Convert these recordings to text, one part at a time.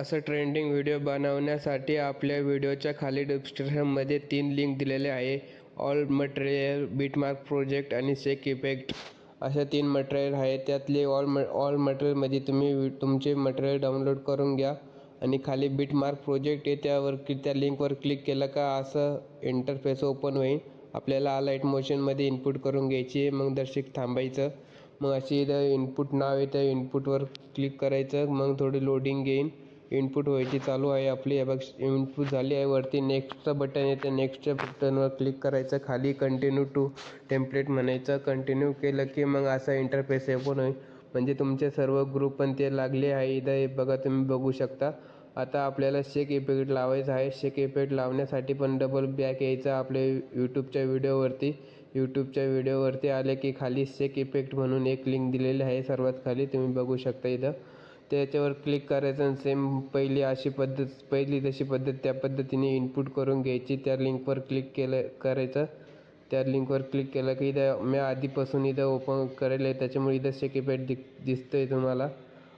असं trending video बनवण्यासाठी आपल्या व्हिडिओच्या खाली डिस्क्रिप्शनमध्ये 3 लिंक दिलेले आहे. ऑल मटेरियल, बिटमार्क प्रोजेक्ट आणि शेक इफेक्ट अशा 3 मटेरियल आहे. त्यातले ऑल मटेरियलमध्ये तुम्ही तुमचे मटेरियल डाउनलोड करून घ्या आणि खाली बिटमार्क प्रोजेक्ट आहे त्या लिंकवर क्लिक केलं का असं इंटरफेस ओपन होईल. आपल्याला लाईट मोशनमध्ये इनपुट करून घ्यायची, मग दर्शक थांबायचं. मग अशी इथं इनपुट नाव आहे, त्या इनपुटवर क्लिक करायचं. मग थोडी लोडिंग घेईन. इनपुट व्हायची चालू आहे आपली. हे बघ इनपुट झाली आहे. वरती नेक्स्टचं बटन आहे, त्या नेक्स्टच्या बटनवर क्लिक करायचं. खाली कंटिन्यू टू टेम्पलेट म्हणायचं. कंटिन्यू केलं की मग असा इंटरफेस ओपन होईल. म्हणजे तुमचे सर्व ग्रुप पण ते लागले आहे. इथं हे बघा, तुम्ही बघू शकता. आता आपल्याला शेक इफेक्ट लावायचा आहे. शेक इफेक्ट लावण्यासाठी पण डबल बॅक यायचं आपल्या यूट्यूबच्या व्हिडिओवरती आले की खाली शेक इफेक्ट म्हणून एक लिंक दिलेली आहे सर्वात खाली, तुम्ही बघू शकता इथं. त्याच्यावर क्लिक करायचं आणि सेम पहिली जशी पद्धत त्या पद्धतीने इनपुट करून घ्यायची. त्या लिंकवर क्लिक करायचं. त्या लिंकवर क्लिक केलं की इथं मी आधीपासून इथं ओपन करेल आहे, त्याच्यामुळे इथं शेक इफेक्ट दिसतंय तुम्हाला.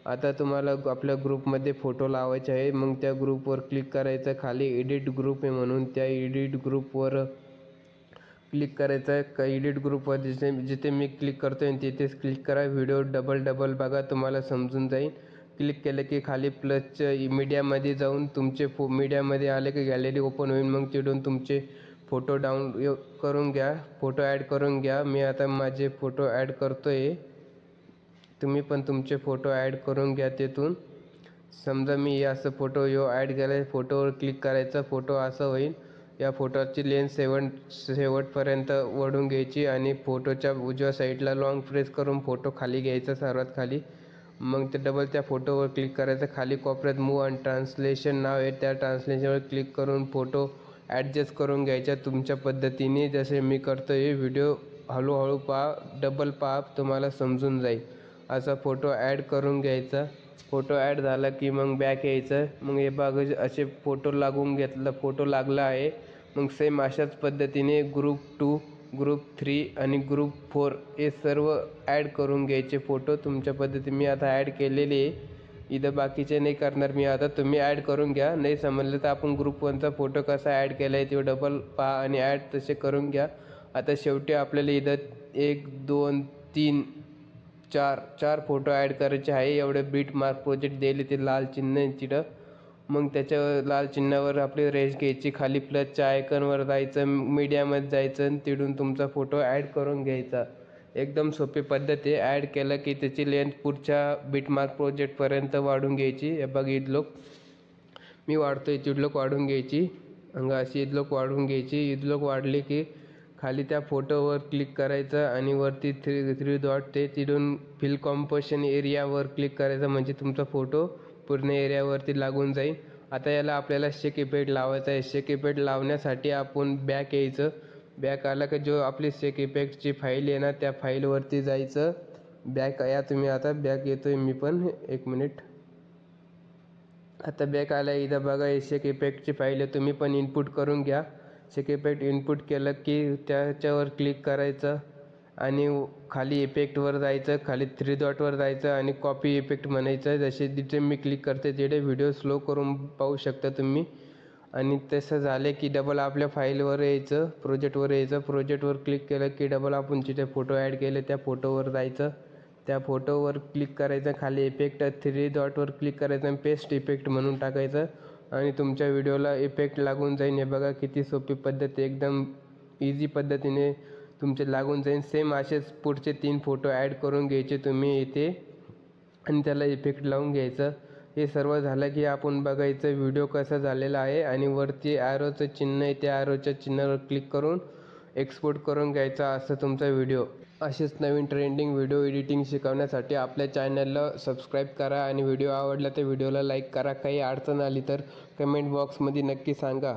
आता तुम्हाला आपल्या ग्रुपमध्ये फोटो लावायचे आहे. मग त्या ग्रुपवर क्लिक करायचं. खाली एडिट ग्रुप आहे म्हणून त्या एडिट ग्रुपवर क्लिक करायचं. एडिट ग्रुपवर जिथे मी क्लिक करतोय तिथेच क्लिक करा. व्हिडिओ डबल बघा, तुम्हाला समजून जाईल. क्लिक केलं की खाली प्लसच्या मीडियामध्ये जाऊन तुमचे मीडियामध्ये आले की गॅलरी ओपन होईल. मग तिथून तुमचे फोटो करून घ्या, फोटो ॲड करून घ्या. मी आता माझे फोटो ॲड करतोय. तुम्ही पण तुमचे फोटो ॲड करून घ्या तिथून. समजा मी असं फोटो ॲड केला आहे, फोटोवर क्लिक करायचा. फोटो असं होईल. या फोटोची लेन्थ शेवटपर्यंत ओढून घ्यायची आणि फोटोच्या उजव्या साईडला लॉंग प्रेस करून फोटो खाली घ्यायचा सर्वात खाली. मग ते डबल त्या फोटोवर क्लिक करायचं. खाली कोपऱ्यात मूव्ह आणि ट्रान्सलेशन नाव आहे, त्या ट्रान्सलेशनवर क्लिक करून फोटो ॲडजस्ट करून घ्यायच्या तुमच्या पद्धतीने. जसे मी करतो आहे व्हिडिओ हळूहळू पहा, डबल पहा, तुम्हाला समजून जाईल. असा फोटो ॲड करून घ्यायचा. फोटो ॲड झाला की मग बॅक यायचं. मग हे बघा असे फोटो फोटो लागला आहे. मग सेम अशाच पद्धतीने ग्रुप 2, ग्रुप 3 आणि ग्रुप 4 हे सर्व ॲड करून घ्यायचे फोटो तुमच्या पद्धतीने. मी आता ॲड केलेले आहे. इथं बाकीचे नाही करणार मी आता, तुम्ही ॲड करून घ्या. नाही समजलं तर आपण ग्रुप 1चा फोटो कसा ॲड केला आहे ते डबल पहा आणि ॲड तसे करून घ्या. आता शेवटी आपल्याला इथं 1, 2, 3, 4 फोटो ॲड करायचे आहे. एवढे बिटमार्क प्रोजेक्ट दिले, ते लाल चिन्ह आहे तिथं. मग त्याच्या लाल चिन्हावर आपली रेस घ्यायची. खाली प्लसच्या आयकॉनवर जायचं, मीडियामध्ये जायचं आणि तिथून तुमचा फोटो ॲड करून घ्यायचा. एकदम सोपी पद्धत आहे. ॲड केलं की त्याची लेंथ पुढच्या बिटमार्क प्रोजेक्टपर्यंत वाढून घ्यायची. हे बघ इथलोक मी वाढतोय, तिथलोक वाढून घ्यायची. अशी इथलोक वाढून घ्यायची. इथलोक वाढली की खाली त्या फोटोवर क्लिक करायचं आणि वरती थ्री डॉट ते तिथून फिल कॉम्पोजिशन एरियावर क्लिक करायचं. म्हणजे तुमचा फोटो पूर्ण एरियावरती लागून जाईल. आता याला आपल्याला शेक इफेक्ट लावायचा आहे. शेक इफेक्ट लावण्यासाठी आपण बॅक यायचं. बॅक आला की जो आपली शेक इफेक्टची फाईल आहे ना, त्या फाईलवरती जायचं. बॅक या तुम्ही. आता बॅक येतोय मी पण, 1 मिनिट. आता बॅक आला. इथं बघा शेक इफेक्टची फाईल आहे, तुम्ही पण इनपुट करून घ्या. शेक इफेक्ट इनपुट केलं की त्याच्यावर क्लिक करायचं आणि खाली इफेक्टवर जायचं. खाली 3 डॉटवर जायचं आणि कॉपी इफेक्ट म्हणायचं. जसे जिथे मी क्लिक करते तिथे व्हिडिओ स्लो करून पाहू शकता तुम्ही. आणि तसं झालं की डबल आपल्या फाईलवर यायचं, प्रोजेक्टवर यायचं. प्रोजेक्टवर क्लिक केलं की डबल आपण जिथे फोटो ॲड केले त्या फोटोवर जायचं. त्या फोटोवर क्लिक करायचं. खाली इफेक्ट 3 डॉटवर क्लिक करायचं आणि पेस्ट इफेक्ट म्हणून टाकायचं आणि तुमच्या व्हिडिओला इफेक्ट लागून जाईल. हे बघा किती सोपी पद्धत, एकदम इझी पद्धतीने तुमचे लागून जाईल. सेम असेच पुढचे 3 फोटो ॲड करून घ्यायचे तुम्ही इथे आणि त्याला इफेक्ट लावून घ्यायचं. हे सर्व झालं की आपण बघायचं व्हिडिओ कसा झालेला आहे आणि वरती ॲरोचं चिन्ह आहे, त्या ॲरोच्या चिन्हावर क्लिक करून एक्सपोर्ट करून घ्यायचा असं तुमचा व्हिडिओ. असेच नवीन ट्रेंडिंग व्हिडिओ एडिटिंग शिकवण्यासाठी आपल्या चॅनलला सबस्क्राईब करा आणि व्हिडिओ आवडला तर व्हिडिओला लाईक करा. काही अडचण आली तर कमेंट बॉक्समध्ये नक्की सांगा.